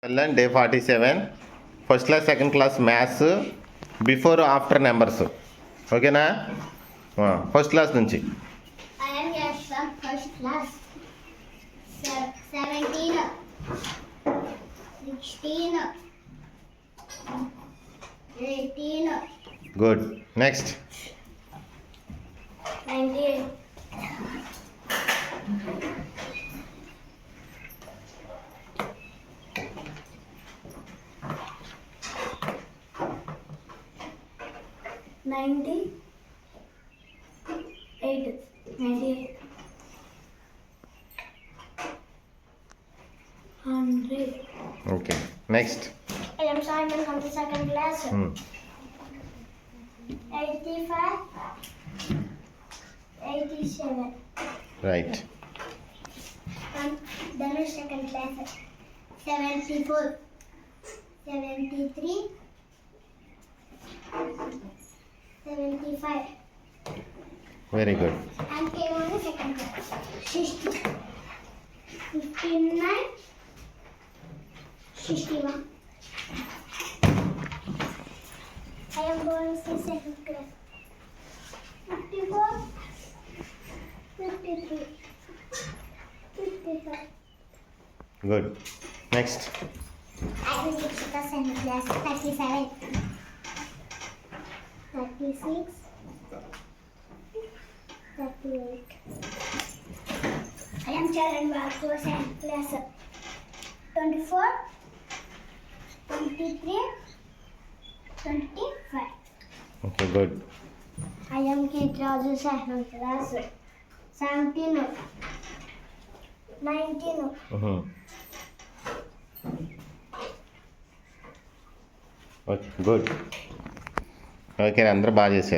Learn day 47. First class, second class maths before after numbers. Okay na? First class nunchi. I am here from first class. 17, 16, 18, Good. Next. 19, 98, 98, 100. Okay. Next. I am Simon from the second class. 85, 87. Right. From the second class. 74, 73, 75. Very good. And came on the second class. 60, 59, 61. I am going to second class. 54, 53, 55. Good. Next. I will teach the second class. 37, 36, 38. I am Charan Baku, second class. 24, 23, 25. Okay, good. I am Kate Raju, second class. 17, 19, Okay, good. Okay అందరూ బాగా చేశారు.